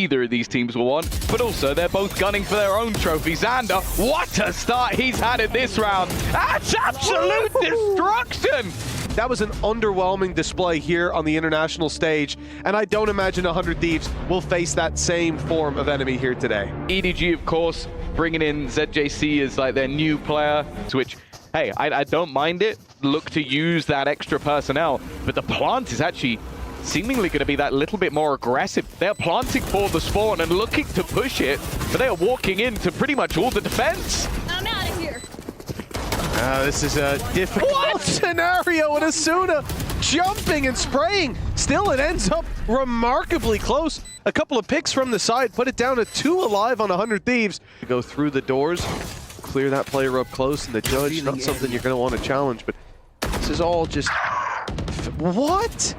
either of these teams will want, but also they're both gunning for their own trophy. Zander, what a start he's had in this round. That's absolute destruction. That was an underwhelming display here on the international stage, and I don't imagine 100 Thieves will face that same form of enemy here today. EDG, of course, bringing in ZJC as like their new player, to which, hey, I don't mind it. Look to use that extra personnel, but the plant is actually seemingly going to be that little bit more aggressive. They're planting for the spawn and looking to push it, but they are walking into pretty much all the defense. I'm out of here. This is a difficult scenario, and Asuna jumping and spraying. Still, it ends up remarkably close. A couple of picks from the side put it down to 2 alive on 100 Thieves. Go through the doors, clear that player up close, and the judge, not something you're going to want to challenge, but this is all just... What?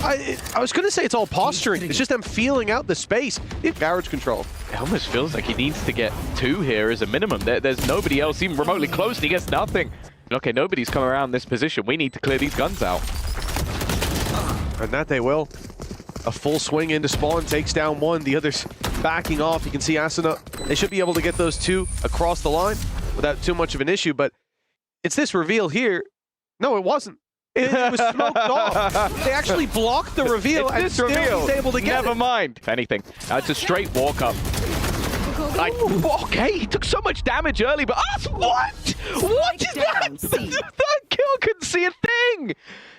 I was going to say it's all posturing. It's just them feeling out the space. Garage control. It almost feels like he needs to get 2 here as a minimum. There's nobody else even remotely close, and he gets nothing. Okay, nobody's come around this position. We need to clear these guns out. And that they will. A full swing into spawn, takes down 1. The other's backing off. You can see Asuna. They should be able to get those 2 across the line without too much of an issue, but it's this reveal here. No, it wasn't. It was smoked off. They actually blocked the reveal, and still he's able to get Never mind. If anything, it's a straight walk up. Like, okay, he took so much damage early, but what? What is that? That kill couldn't see a thing.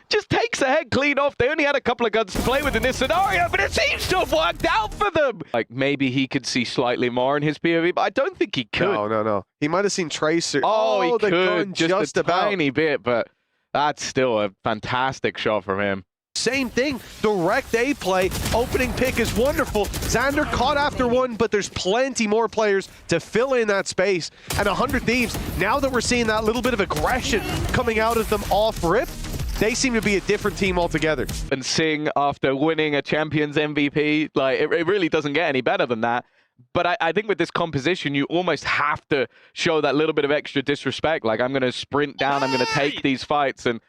Just takes the head clean off. They only had a couple of guns to play with in this scenario, but it seems to have worked out for them. Like, maybe he could see slightly more in his POV, but I don't think he could. No. He might have seen Tracer. Oh, he the gun could, just a tiny bit, but that's still a fantastic shot from him. Same thing, direct A play, opening pick is wonderful. Zander caught after 1, but there's plenty more players to fill in that space. And 100 Thieves, now that we're seeing that little bit of aggression coming out of them off rip, they seem to be a different team altogether. And Singh, after winning a Champions MVP, like it really doesn't get any better than that. But I think with this composition, you almost have to show that little bit of extra disrespect. Like, I'm going to sprint down, I'm going to take these fights and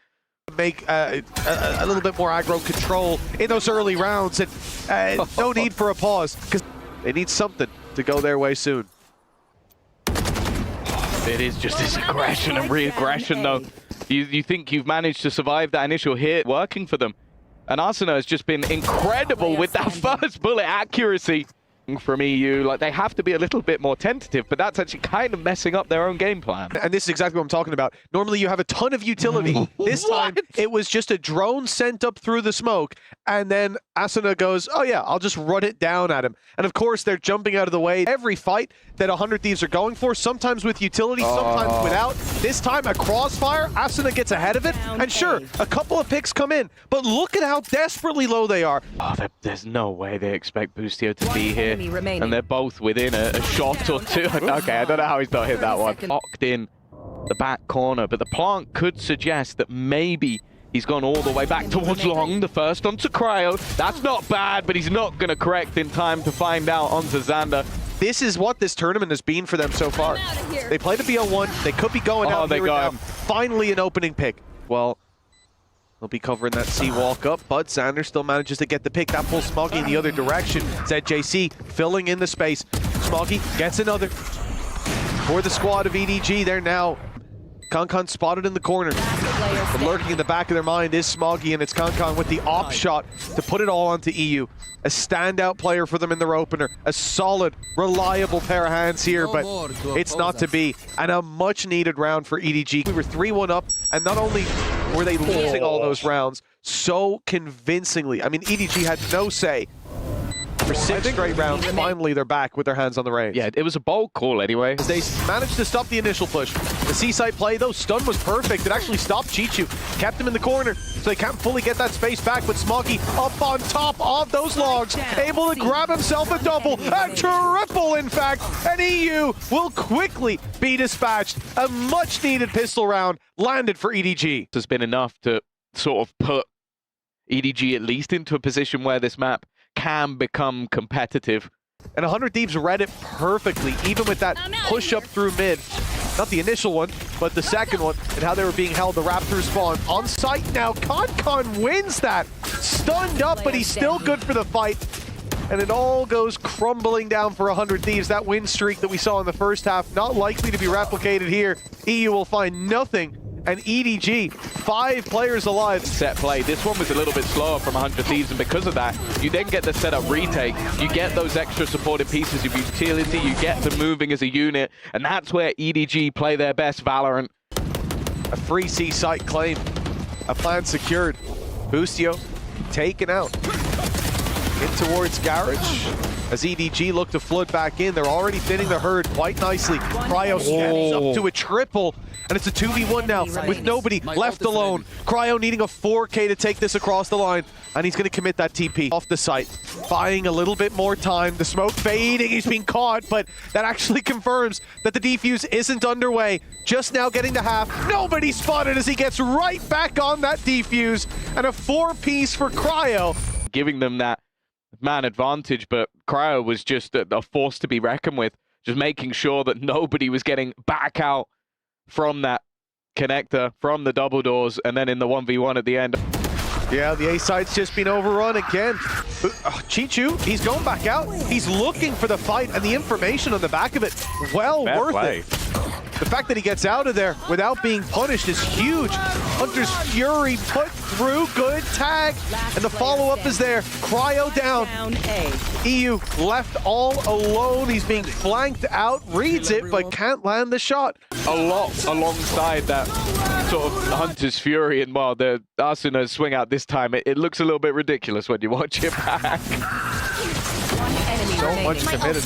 make a little bit more aggro control in those early rounds. And no need for a pause, because they need something to go their way soon. It is just this aggression and re-aggression, though. You think you've managed to survive that initial hit, working for them. And Asuna has just been incredible with that first bullet accuracy from EU. Like, they have to be a little bit more tentative, but that's actually kind of messing up their own game plan. And this is exactly what I'm talking about. Normally you have a ton of utility. This time it was just a drone sent up through the smoke, and then Asuna goes, oh yeah, I'll just run it down at him. And of course they're jumping out of the way. Every fight that 100 Thieves are going for, sometimes with utility, sometimes without. This time a crossfire, Asuna gets ahead of it, and sure, a couple of picks come in, but look at how desperately low they are. Oh, there's no way they expect Boostio to be here. And they're both within a shot or 2. Okay, I don't know how he's not hit that one. Locked in the back corner, but the plant could suggest that maybe he's gone all the way back towards long. The first onto Cryo. That's not bad, but he's not going to correct in time to find out onto Zander. This is what this tournament has been for them so far. They played a BO1. They could be going out they here got now. Finally an opening pick. Well, they'll be covering that C walk up, but Zander still manages to get the pick. That pulls Smoggy in the other direction. ZJC filling in the space. Smoggy gets another. For the squad of EDG, they're now Kankan spotted in the corner. But lurking in the back of their mind is Smoggy, and it's Kankan with the op shot to put it all onto EU. A standout player for them in their opener. A solid, reliable pair of hands here, but it's not to be. And a much-needed round for EDG. We were 3-1 up, and not only were they losing all those rounds so convincingly. I mean, EDG had no say. For 6 straight rounds, finally they're back with their hands on the reins. Yeah, it was a bold call anyway. They managed to stop the initial push. The C-side play, though, stun was perfect. It actually stopped Chichu, kept him in the corner, so they can't fully get that space back. But Smoggy up on top of those logs, able to grab himself a double, a triple, in fact, and EU will quickly be dispatched. A much-needed pistol round landed for EDG. Has been enough to sort of put EDG at least into a position where this map can become competitive. And 100 Thieves read it perfectly, even with that push up through mid. Not the initial one, but the second one, and how they were being held. The Raptor spawn on site now. Kankan wins that. Stunned up, but he's still good for the fight. and it all goes crumbling down for 100 Thieves. That win streak that we saw in the first half, not likely to be replicated here. EU will find nothing, and EDG, 5 players alive. Set play. This one was a little bit slower from 100 Thieves, and because of that, you then get the setup retake. You get those extra supported pieces of utility. You get them moving as a unit, and that's where EDG play their best Valorant. A free C site claim. A plan secured. Boostio taken out. In towards Garage. As EDG look to flood back in, they're already thinning the herd quite nicely. Cryo scans up to a triple, and it's a 2v1 now with nobody left alone. Cryo needing a 4K to take this across the line, and he's going to commit that TP off the site. Buying a little bit more time. The smoke fading, he's being caught, but that actually confirms that the defuse isn't underway. Just now getting to half. Nobody spotted as he gets right back on that defuse, and a 4-piece for Cryo. Giving them that man advantage, but Cryo was just a force to be reckoned with, just making sure that nobody was getting back out from that connector, from the double doors, and then in the 1v1 at the end. Yeah, the A side's just been overrun again. Chichu, he's going back out. He's looking for the fight, and the information on the back of it, well worth it. The fact that he gets out of there without being punished is huge. Hunter's Fury put through, good tag, and the follow-up is there. Cryo down. EU left all alone. He's being flanked out, reads it, but can't land the shot. A lot alongside that sort of Hunter's Fury, and while the Asuna swing out this time, it looks a little bit ridiculous when you watch it back. So much committed.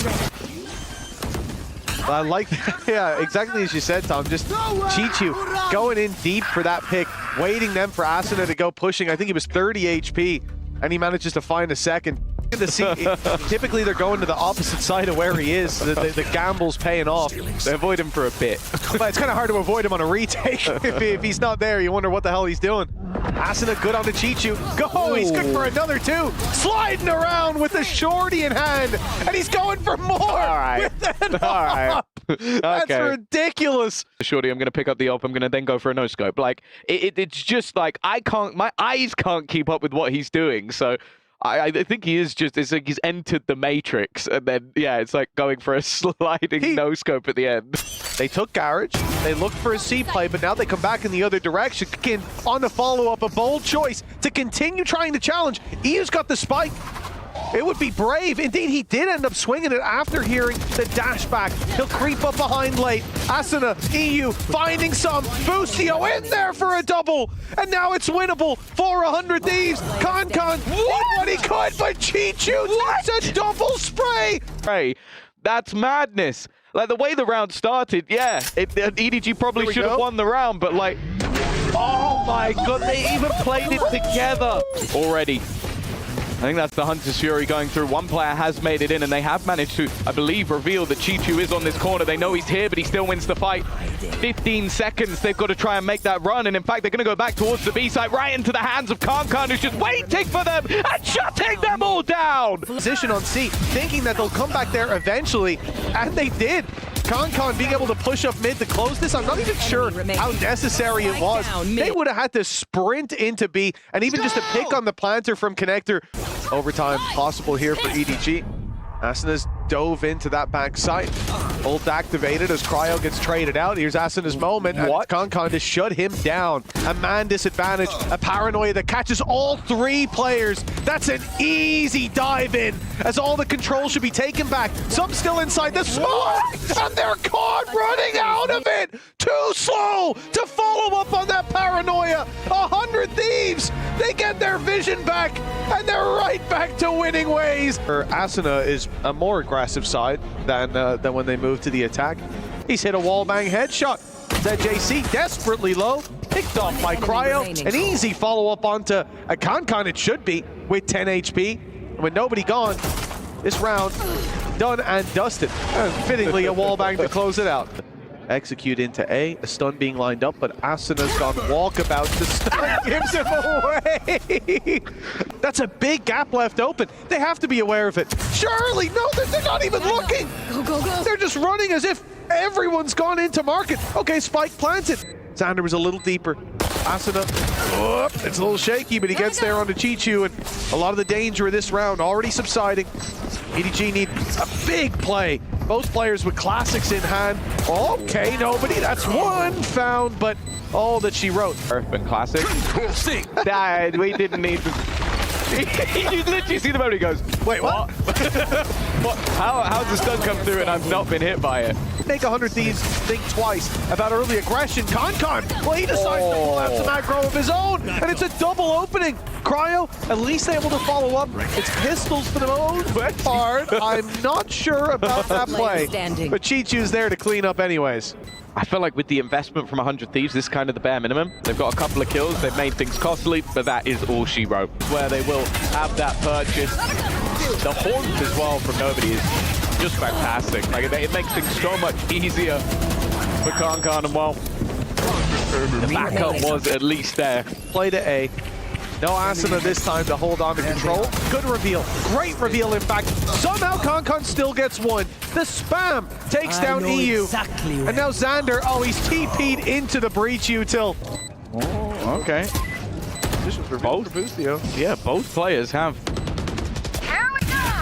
I like that. Yeah, exactly as you said, Tom. Just Chichu going in deep for that pick, waiting then for Asuna to go pushing. I think he was 30 HP, and he manages to find a second. To see, typically they're going to the opposite side of where he is. The gamble's paying off. They avoid him for a bit. But it's kind of hard to avoid him on a retake. if he's not there, you wonder what the hell he's doing. Asuna good on the Chichu. Go! He's good for another 2. Sliding around with a shorty in hand, and he's going for more. All right. All right. That's ridiculous. Shorty, I'm going to pick up the op. I'm going to then go for a no scope. Like it's just like my eyes can't keep up with what he's doing. So I think he is just, it's like he's entered the Matrix, and then, yeah, it's like going for a sliding no-scope at the end. They took Garage, they looked for a C play, but now they come back in the other direction. Again, on the follow-up, a bold choice to continue trying to challenge. EU's got the spike. It would be brave. Indeed, he did end up swinging it after hearing the dash back. He'll creep up behind late. Asuna, EU, finding some. Boostio in there for a double. And now it's winnable for 100 Thieves. Concon did what he could, but Chichu takes a double spray. Hey, that's madness. Like, the way the round started, yeah, EDG probably should have won the round, but like, oh my god, they even played it together already. I think that's the Hunter's Fury going through. One player has made it in, and they have managed to, I believe, reveal that Chichu is on this corner. They know he's here, but he still wins the fight. 15 seconds, they've got to try and make that run, and in fact, they're going to go back towards the B site, right into the hands of Kankan, who's just waiting for them and shutting them all down. Position on C, thinking that they'll come back there eventually, and they did. Concon being able to push up mid to close this, I'm not even sure how necessary it was. They would have had to sprint into B, and even just a pick on the planter from Connector. Overtime possible here for EDG. Asuna's dove into that backside. Ult activated as Cryo gets traded out. Here's Asuna's moment. What? And Concon to shut him down. A man disadvantage, a paranoia that catches all 3 players. That's an easy dive in, as all the control should be taken back. Some still inside the smoke, and they're caught running out of it. Too slow to follow up on that paranoia. 100 Thieves, they get their vision back, and they're right back to winning ways. Asuna is a more aggressive side than when they move to the attack. He's hit a wallbang headshot. ZJC desperately low, picked off by Cryo. An easy follow-up onto a Concon, it should be, with 10 HP. And with nobody gone, this round done and dusted. And fittingly, a wallbang to close it out. Execute into A, a stun being lined up, but Asuna's gone walkabout. The stun gives him away. That's a big gap left open. They have to be aware of it. Surely, no, they're not even looking. Go, go, go. They're just running as if everyone's gone into market. Okay, spike planted. Zander was a little deeper. Asuna, it's a little shaky, but he gets there onto Chichu, and a lot of the danger in this round already subsiding. EDG need a big play. Both players with classics in hand. Okay, nobody. That's one found, but all that she wrote. Earthman classic. Dad, we didn't need to. You literally see the moment he goes, wait, what? What? How's the stun come through and I've not been hit by it? Make 100 Thieves think twice about early aggression. Con, well, he decides to pull out some aggro of his own, and it's a double opening. Cryo, at least able to follow up. It's pistols for the most part. I'm not sure about that play, but Chichu's there to clean up anyways. I feel like with the investment from 100 Thieves, this is kind of the bare minimum. They've got a couple of kills, they've made things costly, but that is all she wrote. Where they will have that purchase. The haunt as well from Nobody is just fantastic. Like it makes things so much easier for Con, and well, the backup was at least there. Play to A. No Asuna this time to hold on to control. Good reveal. Great reveal, in fact. Somehow Con still gets one. The spam takes down EU. Exactly and now Zander, he's TP'd into the breach util. Oh, okay. This was revealed for Boostio. Yeah, both players have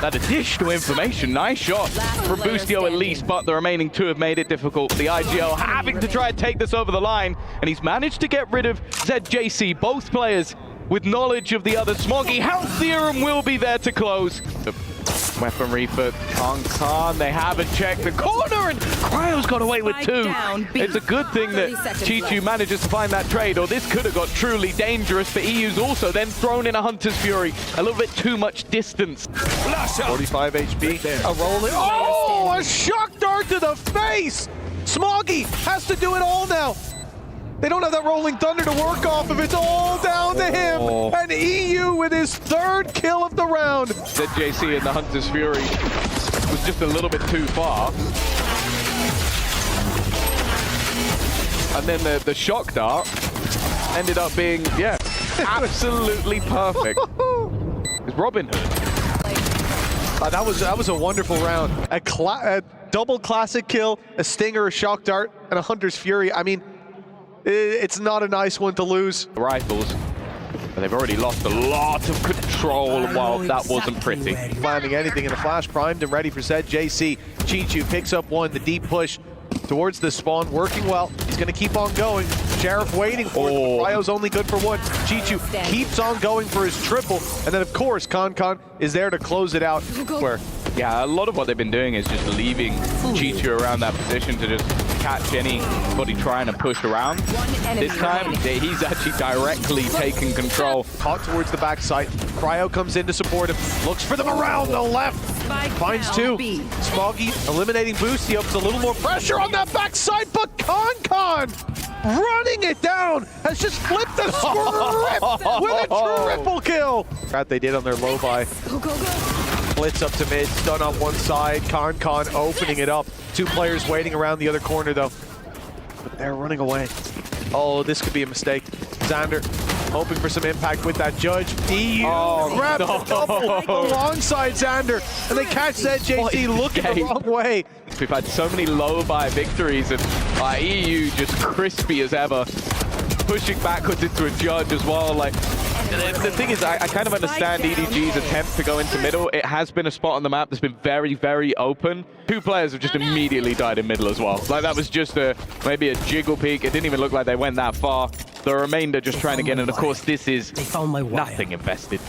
that additional information. Nice shot for Boostio at least, but the remaining two have made it difficult. The IGL having to try and take this over the line, and he's managed to get rid of ZJC. Both players with knowledge of the other. Smoggy, Health Theorem will be there to close. The weaponry for Con. They haven't checked the corner, and Cryo's got away with two. It's a good thing that Chichu manages to find that trade, or this could have got truly dangerous for EU's also then thrown in a Hunter's Fury. A little bit too much distance. 45 HP. A rolling. Oh, a shock dart to the face! Smoggy has to do it all now. They don't have that rolling thunder to work off of. It's all down to him. And EU with his third kill of the round. ZJC in the Hunter's Fury was just a little bit too far. And then the shock dart ended up being, yeah, absolutely perfect. It's Robin Hood. That was a wonderful round. A double classic kill, a stinger, a shock dart, and a Hunter's Fury. I mean, it's not a nice one to lose. The rifles, but they've already lost a lot of control, while that wasn't pretty. Finding anything in a flash, primed and ready for ZJC. Chichu picks up one, the deep push towards the spawn, working well. He's going to keep on going. Sheriff waiting for it. Cryo's only good for one. Chichu keeps on going for his triple, and then of course Con is there to close it out. Where, yeah, a lot of what they've been doing is just leaving Chichu around that position to just catch anybody trying to push around. This time, he's actually directly taking control. Caught towards the backside. Cryo comes in to support him. Looks for them around the left. Finds two. Smoggy eliminating Boostio. Puts a little more pressure on that backside, but Con running it down has just flipped the script with a triple kill. That they did on their low buy. Blitz up to mid, stun on one side. Con opening it up. Two players waiting around the other corner though. But they're running away. Oh, this could be a mistake. Zander hoping for some impact with that judge. EU grabs the double alongside Zander, and they catch ZJC looking the wrong way. We've had so many low-buy victories, and EU just crispy as ever, pushing backwards into a judge as well. Like, the thing is, I kind of understand EDG's attempt to go into middle. It has been a spot on the map that's been very, very open. Two players have just immediately died in middle as well. Like, that was just maybe a jiggle peek. It didn't even look like they went that far. The remainder just trying to get in, and of course, this is nothing invested.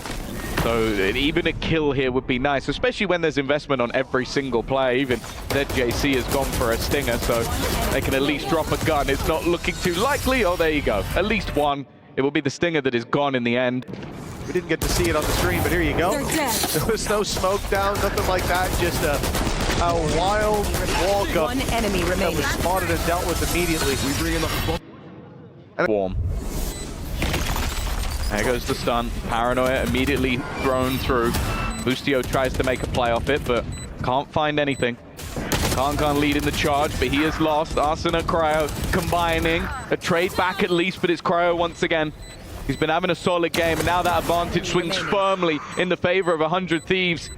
So even a kill here would be nice, especially when there's investment on every single player. Even ZJC has gone for a stinger, so they can at least drop a gun. It's not looking too likely. Oh, there you go. At least one. It will be the stinger that is gone in the end. We didn't get to see it on the stream, but here you go. There was no smoke down, nothing like that. Just a wild walk up that was spotted and dealt with immediately. We bring in the warm. There goes the stun. Paranoia immediately thrown through. Boostio tries to make a play off it, but can't find anything. Con leading the charge, but he is lost. Asuna, Cryo combining. A trade back at least, but it's Cryo once again. He's been having a solid game, and now that advantage swings firmly in the favor of 100 Thieves.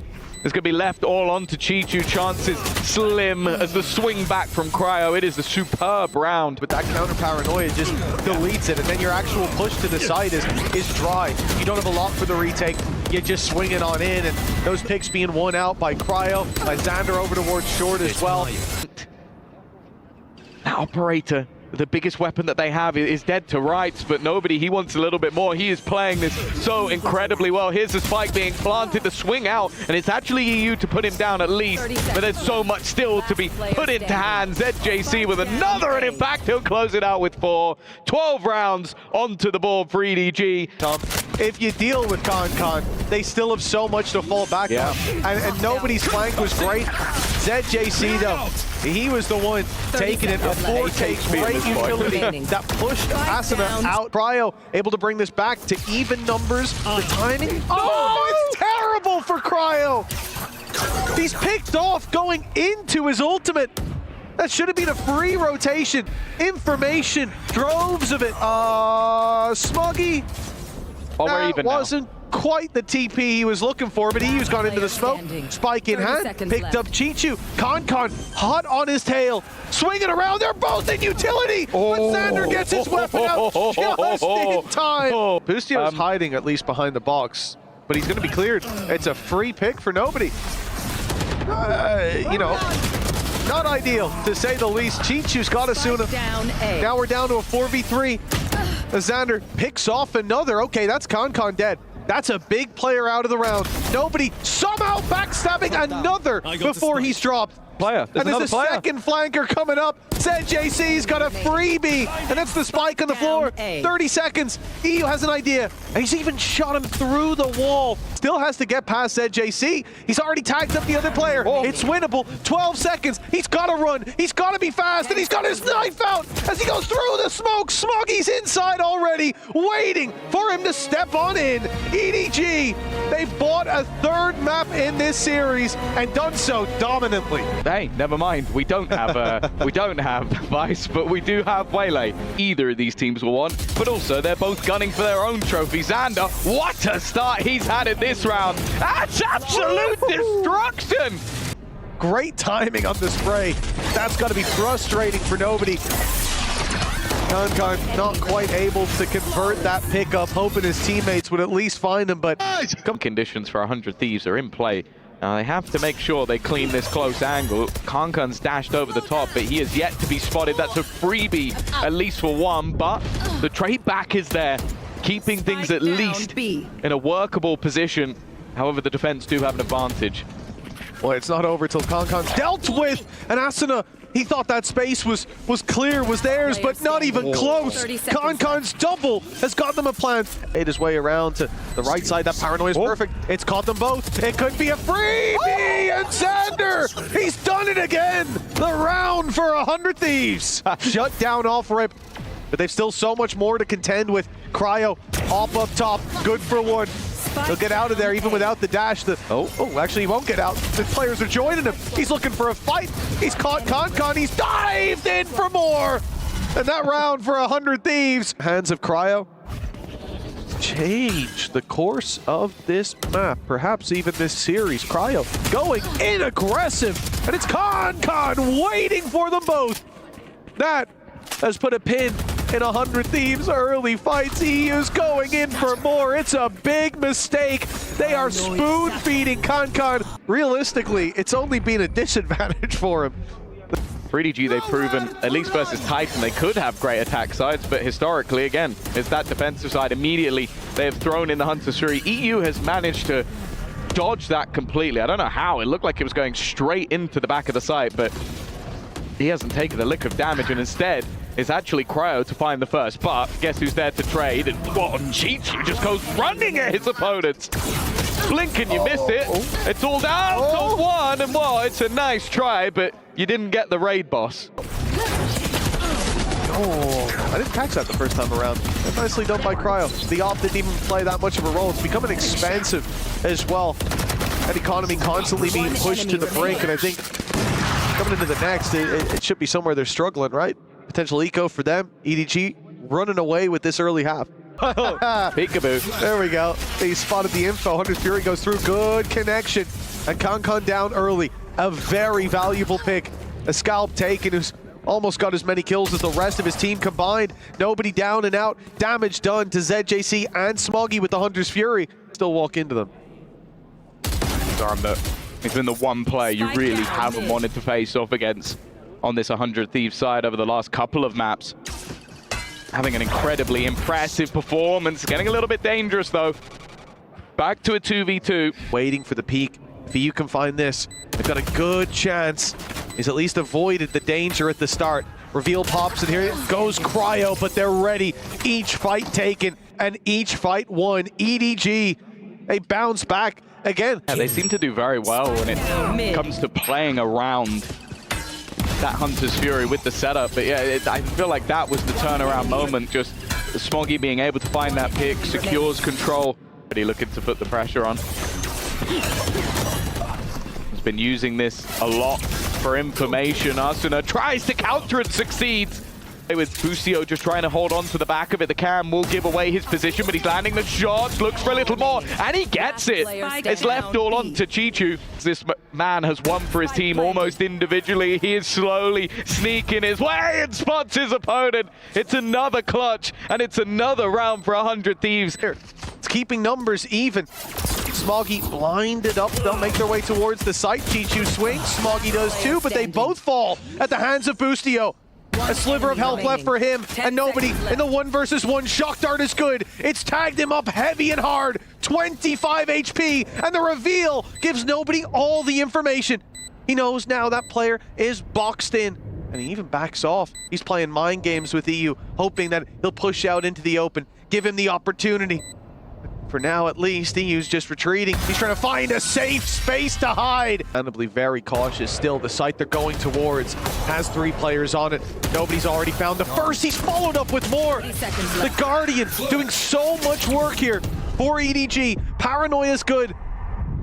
is going to be left all on to Chichu. Chances slim as the swing back from Cryo. It is a superb round. But that counter paranoia just deletes it, and then your actual push to the side is dry. You don't have a lot for the retake. You just swing it on in, and those picks being won out by Cryo, by Zander over towards short as well. That operator, the biggest weapon that they have, is dead to rights, but nobody, he wants a little bit more. He is playing this so incredibly well. Here's the spike being planted, the swing out, and it's actually EU to put him down at least, but there's so much still to be put into hands. ZJC with another, and in fact, he'll close it out with 4. 12 rounds onto the board for EDG. If you deal with Con, they still have so much to fall back on, and nobody's flank was great. ZJC, though, he was the one taking it. A 4-take, great utility that pushed Asuna out. Cryo able to bring this back to even numbers. The timing, it's terrible for Cryo. He's picked off going into his ultimate. That should have been a free rotation. Information, droves of it. Smoggy. That wasn't quite the TP he was looking for, but EU's gone into the smoke. Spike in hand, picked up Chichu. Con hot on his tail, swinging around. They're both in utility, but Zander gets his weapon out just in time. Bustio's hiding at least behind the box, but he's going to be cleared. It's a free pick for nobody. You know, not ideal to say the least. Chichu's got Asuna. Now we're down to a 4v3. Zander picks off another. Okay, that's Con dead. That's a big player out of the round. Nobody somehow backstabbing another before he's dropped. And there's a second flanker coming up. ZJC's got a freebie, and that's the spike on the floor. 30 seconds. EU has an idea, and he's even shot him through the wall. Still has to get past ZJC. He's already tagged up the other player. It's winnable. 12 seconds. He's got to run. He's got to be fast, and he's got his knife out as he goes through the smoke. Smoggy's inside already, waiting for him to step on in. EDG, they bought a third map in this series and done so dominantly. Hey, never mind. We don't have Vice, but we do have Waylay. Either of these teams will won, but also they're both gunning for their own trophy. Zander, what a start he's had in this round. That's absolute destruction. Great timing on the spray. That's got to be frustrating for nobody. Con not quite able to convert that pickup, hoping his teammates would at least find him, but conditions for 100 Thieves are in play. Now they have to make sure they clean this close angle. Concon's dashed over the top, but he is yet to be spotted. That's a freebie, at least for one, but the trade back is there, keeping things at least in a workable position. However, the defense do have an advantage. Well, it's not over till Concon's dealt with, and Asuna, he thought that space was clear, was theirs, but not even close. Concon's double has got them a plan. Made his way around to the right side. That paranoia is perfect. It's caught them both. It could be a freebie, and Zander, he's done it again. The round for 100 Thieves. Shut down off rip, but they've still so much more to contend with. Cryo up top, good for one. He'll get out of there even without the dash. Actually he won't get out. The players are joining him. He's looking for a fight. He's caught Con. He's dived in for more. And that round for 100 Thieves. Hands of Cryo change the course of this map, perhaps even this series. Cryo going in aggressive, and it's Con waiting for them both. That has put a pin in 100 Thieves early fights. EU's going in for more. It's a big mistake. They are spoon-feeding Con. Realistically, it's only been a disadvantage for him. For EDG, they've proven, at least versus Titan, they could have great attack sides, but historically, again, it's that defensive side. Immediately, they have thrown in the Hunter's Fury. EU has managed to dodge that completely. I don't know how. It looked like it was going straight into the back of the site, but he hasn't taken a lick of damage, and instead, it's actually Cryo to find the first, but guess who's there to trade? And what, Chichu just goes running at his opponents. Blink and you miss it. It's all down to one, and well, it's a nice try, but you didn't get the raid boss. I didn't catch that the first time around. Nicely done by Cryo. The op didn't even play that much of a role. It's becoming expensive as well. That economy constantly being pushed to the brink, and I think coming into the next, it should be somewhere they're struggling, right? Potential eco for them. EDG running away with this early half. Peekaboo. There we go. He spotted the info. Hunter's Fury goes through. Good connection. And Concon down early. A very valuable pick. A scalp taken who's almost got as many kills as the rest of his team combined. Nobody down and out. Damage done to ZJC and Smoggy with the Hunter's Fury. Still walk into them. He's been the one player you really haven't wanted to face off against on this 100 Thieves side over the last couple of maps. Having an incredibly impressive performance. Getting a little bit dangerous though. Back to a 2v2. Waiting for the peak. If you can find this, they've got a good chance. He's at least avoided the danger at the start. Reveal pops, and here it goes Cryo, but they're ready. Each fight taken, and each fight won. EDG, they bounce back again. Yeah, they seem to do very well when it comes to playing around that Hunter's Fury with the setup. But yeah, I feel like that was the turnaround moment. Just Smoggy being able to find that pick, secures control. But he looking to put the pressure on. He's been using this a lot for information. Asuna tries to counter and succeeds. With Busio just trying to hold on to the back of it. The cam will give away his position, but he's landing the shots, looks for a little more, and he gets it. It's left all on to Chichu. This man has won for his team almost individually. He is slowly sneaking his way and spots his opponent. It's another clutch, and it's another round for 100 Thieves. It's keeping numbers even. Smoggy blinded up. They'll make their way towards the site. Chichu swings. Smoggy does too, but they both fall at the hands of Busio. A sliver of health left for him, and nobody in the 1 versus 1. Shock Dart is good. It's tagged him up heavy and hard. 25 HP, and the reveal gives nobody all the information. He knows now that player is boxed in, and he even backs off. He's playing mind games with EU, hoping that he'll push out into the open, give him the opportunity. For now, at least, EU's just retreating. He's trying to find a safe space to hide. Understandably very cautious still. The site they're going towards has 3 players on it. Nobody's already found the first. He's followed up with more. The Guardian doing so much work here for EDG. Paranoia's good.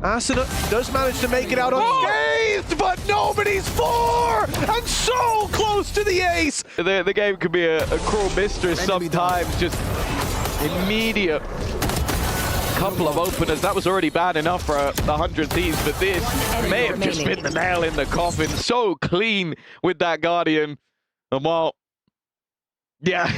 Asuna does manage to make it out unscathed, but nobody's 4! And so close to the ace! The game could be a cruel mistress sometimes. Just immediate couple of openers. That was already bad enough for 100 Thieves, but this may have just been the nail in the coffin. So clean with that Guardian. And well, yeah,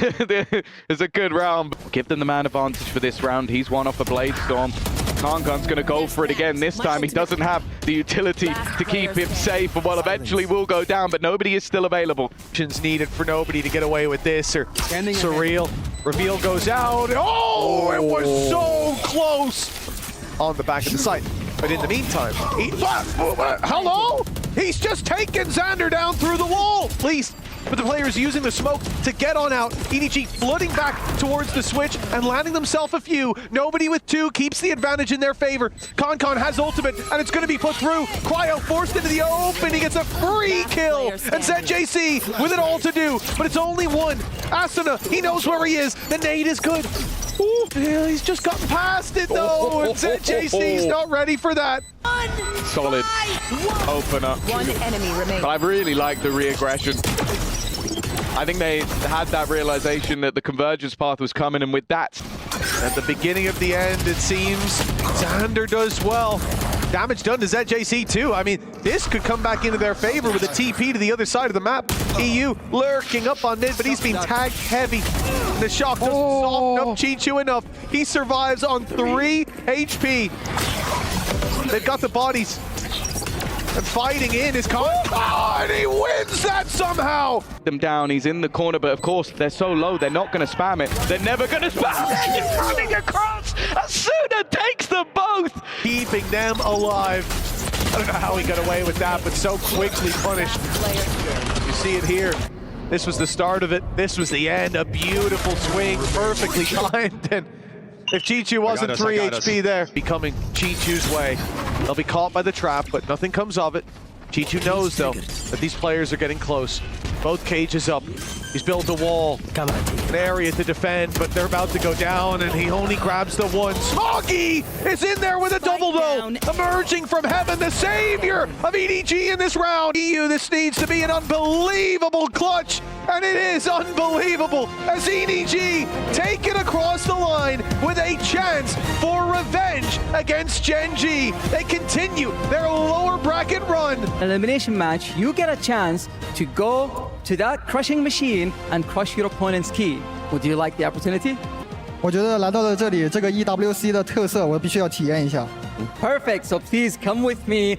it's a good round. Give them the man advantage for this round. He's one off a Blade Storm. Kangan's going to go for it again. This time he doesn't have the utility to keep him safe, and well, eventually will go down, but nobody is still available. Actions needed for nobody to get away with this, or Surreal. Reveal goes out. Oh, it was so close on the back of the site. But in the meantime, hello? He's just taken Zander down through the wall. Please. But the players using the smoke to get on out. EDG flooding back towards the switch and landing themselves a few. Nobody with 2 keeps the advantage in their favor. Concon has ultimate, and it's going to be put through. Cryo forced into the open. He gets a free kill. And ZJC with it all to do, but it's only 1. Asuna, he knows where he is. The nade is good. Ooh, he's just gotten past it though, and ZJC's not ready for that. Solid opener. 1 enemy remaining. But I really like the re-aggression. I think they had that realization that the convergence path was coming, and with that, at the beginning of the end, it seems Zander does well. Damage done to ZJC too. I mean, this could come back into their favor with a TP to the other side of the map. EU lurking up on mid, but he's been tagged heavy. The shock doesn't soften up Chichu enough. He survives on 3 HP. They've got the bodies. And fighting in is and he wins that somehow! Them down, he's in the corner, but of course, they're so low, they're not going to spam it. They're never going to spam it! He's running across! Asuna takes them both! Keeping them alive. I don't know how he got away with that, but so quickly punished. You see it here. This was the start of it. This was the end. A beautiful swing, perfectly timed. And if Chichu wasn't 3 HP there, becoming Chichu's way. They'll be caught by the trap, but nothing comes of it. Chichu knows, though, that these players are getting close. Both cages up. He's built a wall, Come on, team. an area to defend, but they're about to go down, and he only grabs the one. Smoggy is in there with a double though, emerging from heaven, the savior of EDG in this round. EU, this needs to be an unbelievable clutch, and it is unbelievable as EDG take it across the line with a chance for revenge against Gen G. They continue their lower bracket run. Elimination match, you get a chance to go to that crushing machine and crush your opponent's key. Would you like the opportunity? 我觉得来到了这里，这个 EWC 的特色我必须要体验一下。 Perfect, so please come with me.